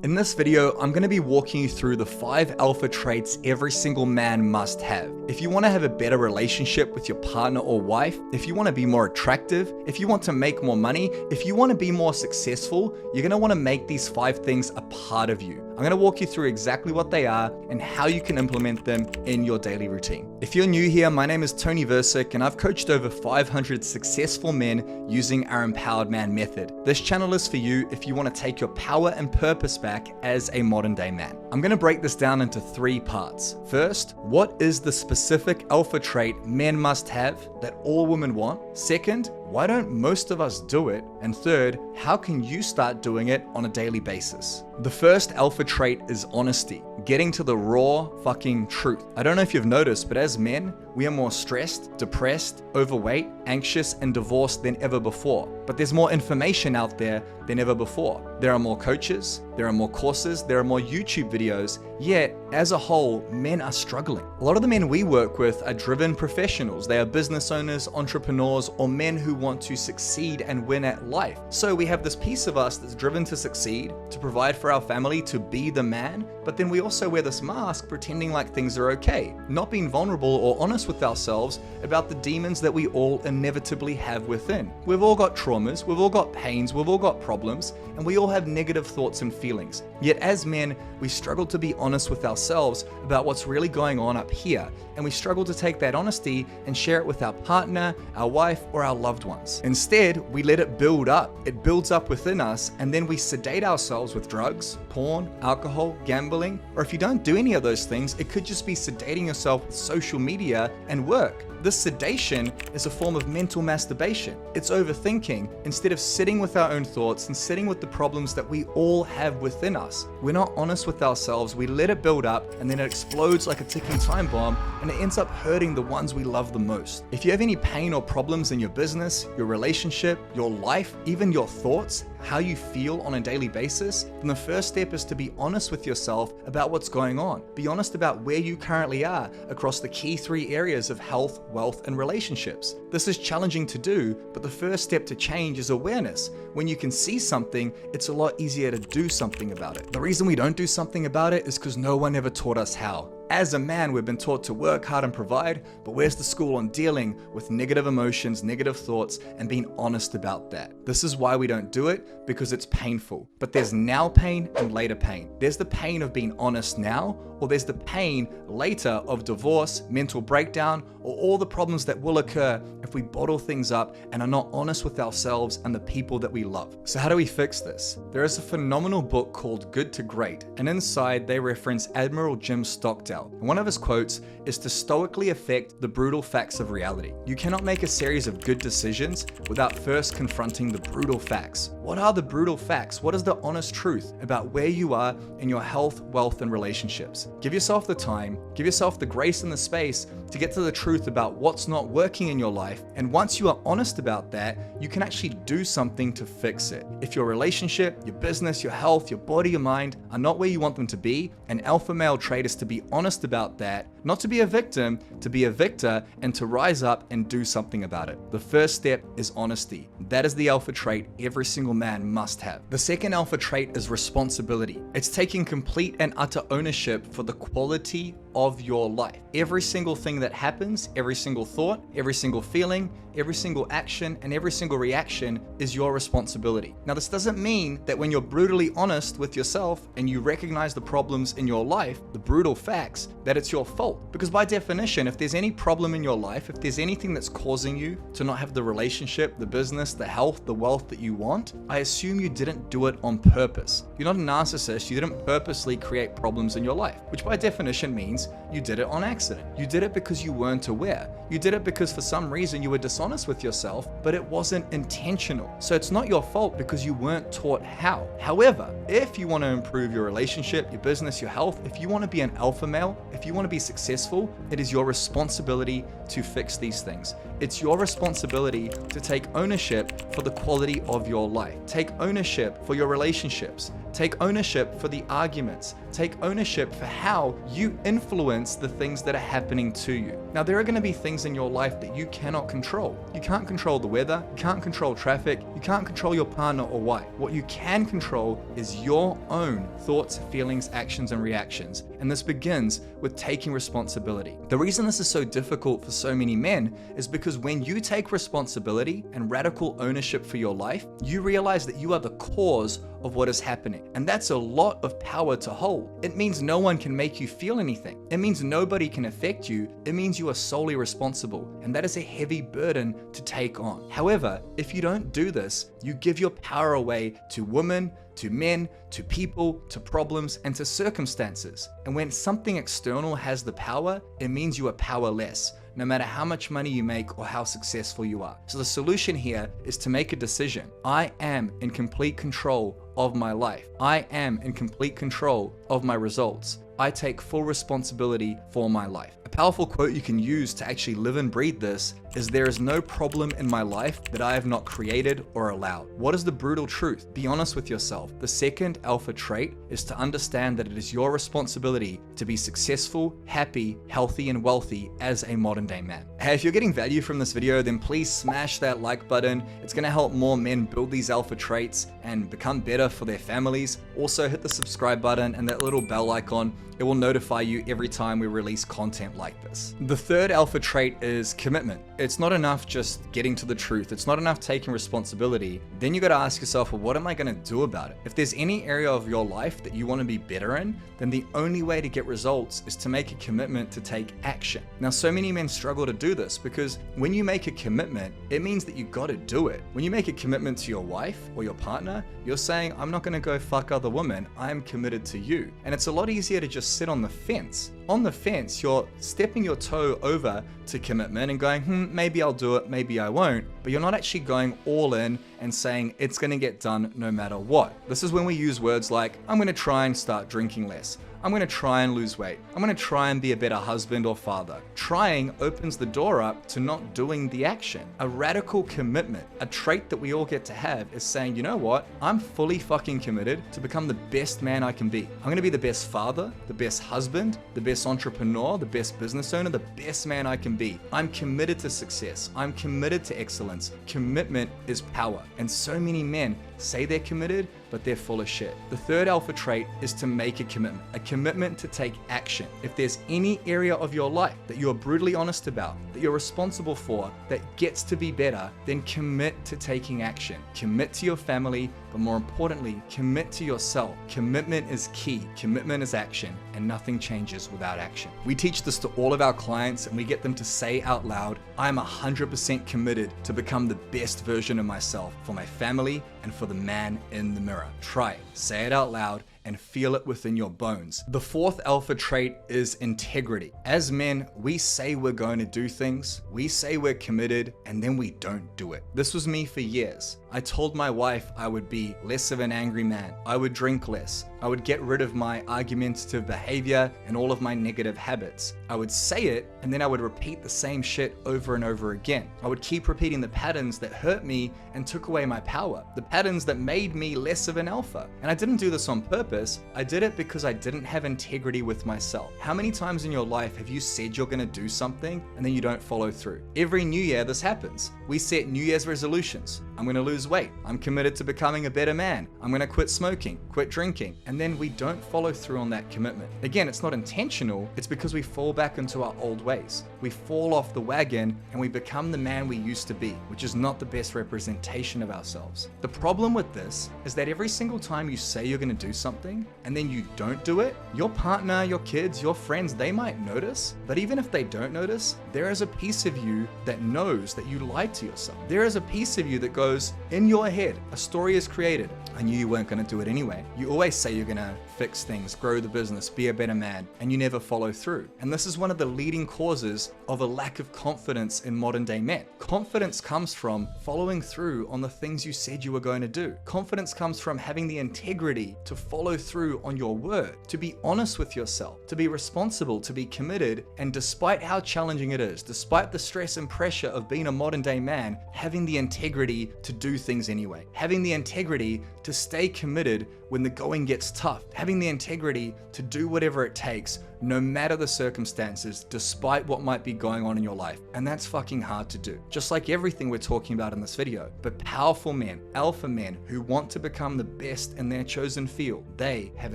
In this video, I'm going to be walking you through the 5 alpha traits every single man must have. If you want to have a better relationship with your partner or wife, if you want to be more attractive, if you want to make more money, if you want to be more successful, you're going to want to make these 5 things a part of you. I'm going to walk you through exactly what they are and how you can implement them in your daily routine. If you're new here, my name is Toni Versic and I've coached over 500 successful men using our Empowered Man method. This channel is for you if you want to take your power and purpose back as a modern day man. I'm going to break this down into 3 parts. First, what is the specific alpha trait men must have that all women want? Second, why don't most of us do it? And third, how can you start doing it on a daily basis? The first alpha trait is honesty, getting to the raw fucking truth. I don't know if you've noticed, but as men, we are more stressed, depressed, overweight, anxious, and divorced than ever before. But there's more information out there than ever before. There are more coaches, there are more courses, there are more YouTube videos, yet as a whole, men are struggling. A lot of the men we work with are driven professionals. They are business owners, entrepreneurs, or men who want to succeed and win at life. So we have this piece of us that's driven to succeed, to provide for our family, to be the man, but then we also wear this mask pretending like things are okay, not being vulnerable or honest with ourselves about the demons that we all inevitably have within. We've all got traumas, we've all got pains, we've all got problems, and we all have negative thoughts and feelings. Yet as men, we struggle to be honest with ourselves about what's really going on up here, and we struggle to take that honesty and share it with our partner, our wife, or our loved ones. Instead, we let it build up. It builds up within us, and then we sedate ourselves with drugs, porn, alcohol, gambling, or if you don't do any of those things, it could just be sedating yourself with social media and work. This sedation is a form of mental masturbation. It's overthinking instead of sitting with our own thoughts and sitting with the problems that we all have within us. We're not honest with ourselves, we let it build up and then it explodes like a ticking time bomb and it ends up hurting the ones we love the most. If you have any pain or problems in your business, your relationship, your life, even your thoughts, how you feel on a daily basis, then the first step is to be honest with yourself about what's going on. Be honest about where you currently are across the key 3 areas of health, wealth, and relationships. This is challenging to do, but the first step to change is awareness. When you can see something, it's a lot easier to do something about it. The reason we don't do something about it is because no one ever taught us how. As a man, we've been taught to work hard and provide, but where's the school on dealing with negative emotions, negative thoughts, and being honest about that? This is why we don't do it, because it's painful. But there's now pain and later pain. There's the pain of being honest now, or there's the pain later of divorce, mental breakdown, or all the problems that will occur if we bottle things up and are not honest with ourselves and the people that we love. So how do we fix this? There is a phenomenal book called Good to Great, and inside they reference Admiral Jim Stockdale. And one of his quotes is to stoically affect the brutal facts of reality. You cannot make a series of good decisions without first confronting the brutal facts. What are the brutal facts? What is the honest truth about where you are in your health, wealth, and relationships? Give yourself the time, give yourself the grace and the space to get to the truth about what's not working in your life. And once you are honest about that, you can actually do something to fix it. If your relationship, your business, your health, your body, your mind are not where you want them to be, an alpha male trait is to be honest about that, not to be a victim, to be a victor, and to rise up and do something about it. The first step is honesty. That is the alpha trait every single man must have. The second alpha trait is responsibility. It's taking complete and utter ownership for the quality of your life. Every single thing that happens, every single thought, every single feeling, every single action, and every single reaction is your responsibility. Now, this doesn't mean that when you're brutally honest with yourself and you recognize the problems in your life, the brutal facts, that it's your fault. Because by definition, if there's any problem in your life, if there's anything that's causing you to not have the relationship, the business, the health, the wealth that you want, I assume you didn't do it on purpose. You're not a narcissist, you didn't purposely create problems in your life, which by definition means you did it on accident. You did it because you weren't aware. You did it because for some reason you were dishonest with yourself, but it wasn't intentional. So it's not your fault because you weren't taught how. However, if you want to improve your relationship, your business, your health, if you want to be an alpha male, if you want to be successful, it is your responsibility to fix these things. It's your responsibility to take ownership for the quality of your life. Take ownership for your relationships. Take ownership for the arguments. Take ownership for how you influence the things that are happening to you. Now, there are going to be things in your life that you cannot control. You can't control the weather, you can't control traffic, you can't control your partner or wife. What you can control is your own thoughts, feelings, actions, and reactions. And this begins with taking responsibility. The reason this is so difficult for so many men is because when you take responsibility and radical ownership for your life, you realize that you are the cause of what is happening. And that's a lot of power to hold. It means no one can make you feel anything. It means nobody can affect you. It means you are solely responsible. And that is a heavy burden to take on. However, if you don't do this, you give your power away to women, to men, to people, to problems, and to circumstances. And when something external has the power, it means you are powerless, no matter how much money you make or how successful you are. So the solution here is to make a decision. I am in complete control of my life. I am in complete control of my results. I take full responsibility for my life. A powerful quote you can use to actually live and breathe this is, there is no problem in my life that I have not created or allowed. What is the brutal truth? Be honest with yourself. The second alpha trait is to understand that it is your responsibility to be successful, happy, healthy, and wealthy as a modern day man. Hey, if you're getting value from this video, then please smash that like button. It's gonna help more men build these alpha traits and become better for their families. Also hit the subscribe button and that little bell icon. It will notify you every time we release content like this. The third alpha trait is commitment. It's not enough just getting to the truth. It's not enough taking responsibility. Then you got to ask yourself, well, what am I going to do about it? If there's any area of your life that you want to be better in, then the only way to get results is to make a commitment to take action. Now, so many men struggle to do this because when you make a commitment, it means that you got to do it. When you make a commitment to your wife or your partner, you're saying, I'm not going to go fuck other women. I am committed to you. And it's a lot easier to just sit on the fence. On the fence, you're stepping your toe over to commitment and going, maybe I'll do it, maybe I won't. But you're not actually going all in and saying it's going to get done no matter what. This is when we use words like, I'm going to try and start drinking less. I'm going to try and lose weight. I'm going to try and be a better husband or father. Trying opens the door up to not doing the action. A radical commitment, a trait that we all get to have, is saying, you know what? I'm fully fucking committed to become the best man I can be. I'm going to be the best father, the best husband, the best entrepreneur, the best business owner, the best man I can be. I'm committed to success. I'm committed to excellence. Commitment is power. And so many men say they're committed, but they're full of shit. The third alpha trait is to make a commitment to take action. If there's any area of your life that you're brutally honest about, that you're responsible for, that gets to be better, then commit to taking action. Commit to your family, but more importantly, commit to yourself. Commitment is key. Commitment is action, and nothing changes without action. We teach this to all of our clients, and we get them to say out loud, I'm 100% committed to become the best version of myself for my family and for the man in the mirror. Try it. Say it out loud and feel it within your bones. The fourth alpha trait is integrity. As men, we say we're going to do things, we say we're committed, and then we don't do it. This was me for years. I told my wife I would be less of an angry man. I would drink less. I would get rid of my argumentative behavior and all of my negative habits. I would say it, and then I would repeat the same shit over and over again. I would keep repeating the patterns that hurt me and took away my power, the patterns that made me less of an alpha. And I didn't do this on purpose. I did it because I didn't have integrity with myself. How many times in your life have you said you're gonna do something and then you don't follow through? Every new year this happens. We set New Year's resolutions. I'm gonna lose weight. I'm committed to becoming a better man. I'm gonna quit smoking, quit drinking. And then we don't follow through on that commitment. Again, it's not intentional. It's because we fall back into our old ways. We fall off the wagon and we become the man we used to be, which is not the best representation of ourselves. The problem with this is that every single time you say you're gonna do something and then you don't do it, your partner, your kids, your friends, they might notice. But even if they don't notice, there is a piece of you that knows that you lied to yourself. There is a piece of you that goes, in your head, a story is created. I knew you weren't gonna do it anyway. You always say you're gonna fix things, grow the business, be a better man, and you never follow through. And this is one of the leading causes of a lack of confidence in modern day men. Confidence comes from following through on the things you said you were going to do. Confidence comes from having the integrity to follow through on your word, to be honest with yourself, to be responsible, to be committed, and despite how challenging it is, despite the stress and pressure of being a modern day man, having the integrity to do things anyway, having the integrity to stay committed when the going gets tough, having the integrity to do whatever it takes, no matter the circumstances, despite what might be going on in your life. And that's fucking hard to do, just like everything we're talking about in this video. But powerful men, alpha men who want to become the best in their chosen field, they have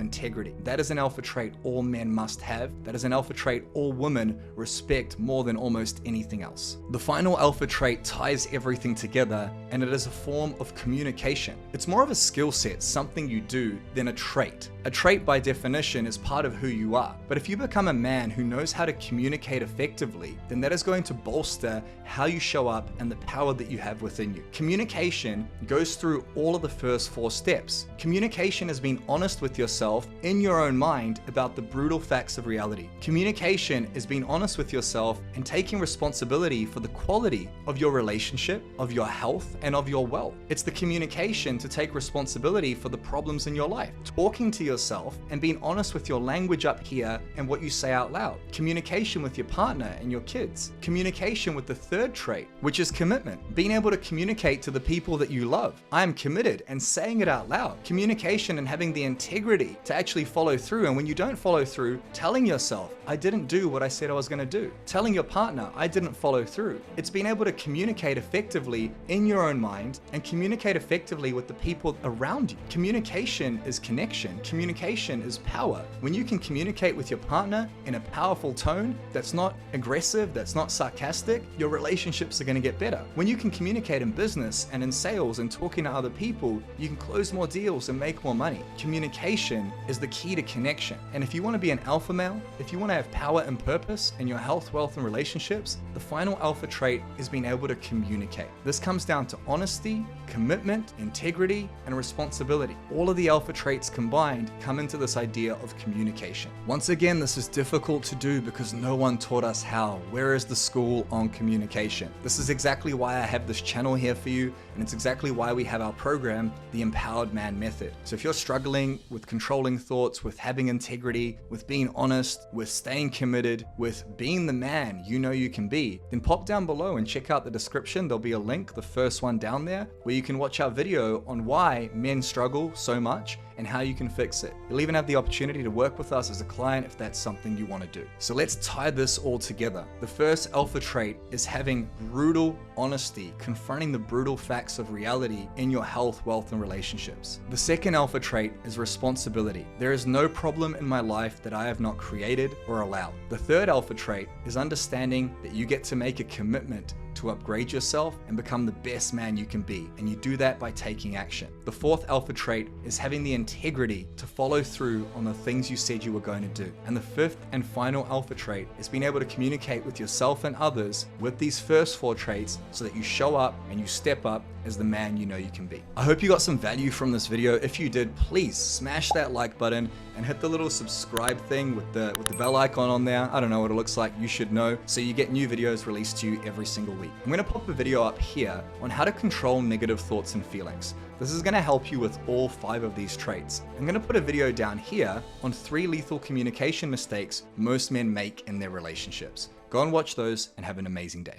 integrity. That is an alpha trait all men must have. That is an alpha trait all women respect more than almost anything else. The final alpha trait ties everything together, and it is a form of communication. It's more of a skill set, something you do, than a trait. A trait by definition is part of who you are. But if you become a man who knows how to communicate effectively, then that is going to bolster how you show up and the power that you have within you. Communication goes through all of the first 4 steps. Communication is being honest with yourself in your own mind about the brutal facts of reality. Communication is being honest with yourself and taking responsibility for the quality of your relationship, of your health, and of your wealth. It's the communication to take responsibility for the problems in your life. Talking to yourself and being honest with your language up here and what you say out loud. Communication with your partner and your kids. Communication with the third trait, which is commitment. Being able to communicate to the people that you love, I am committed, and saying it out loud. Communication and having the integrity to actually follow through, and when you don't follow through, telling yourself, I didn't do what I said I was going to do. Telling your partner, I didn't follow through. It's being able to communicate effectively in your own mind and communicate effectively with the people around you. Communication is connection. Communication is power. When you can communicate with your partner in a powerful tone that's not aggressive, that's not sarcastic, your relationships are going to get better. When you can communicate in business and in sales and talking to other people, you can close more deals and make more money. Communication is the key to connection. And if you want to be an alpha male, if you want to have power and purpose in your health, wealth, and relationships, the final alpha trait is being able to communicate. This comes down to honesty, commitment, integrity, and responsibility. All of the alpha traits combined come into this idea of communication. Once again, this is difficult to do because no one taught us how. Where is the school on communication? This is exactly why I have this channel here for you, and it's exactly why we have our program, the Empowered Man Method. So if you're struggling with controlling thoughts, with having integrity, with being honest, with staying committed, with being the man you know you can be, then pop down below and check out the description. There'll be a link, the first one down there, where you can watch our video on why men struggle so much and how you can fix it. You'll even have the opportunity to work with us as a client if that's something you want to do. So let's tie this all together. The first alpha trait is having brutal honesty, confronting the brutal facts of reality in your health, wealth, and relationships. The second alpha trait is responsibility. There is no problem in my life that I have not created or allowed. The third alpha trait is understanding that you get to make a commitment to upgrade yourself and become the best man you can be, and you do that by taking action. The fourth alpha trait is having the integrity to follow through on the things you said you were going to do. And the fifth and final alpha trait is being able to communicate with yourself and others with these first 4 traits so that you show up and you step up as the man you know you can be. I hope you got some value from this video. If you did, please smash that like button and hit the little subscribe thing with the bell icon on there. I don't know what it looks like, you should know, so you get new videos released to you every single week. I'm gonna pop a video up here on how to control negative thoughts and feelings. This is gonna help you with all 5 of these traits. I'm gonna put a video down here on 3 lethal communication mistakes most men make in their relationships. Go and watch those and have an amazing day.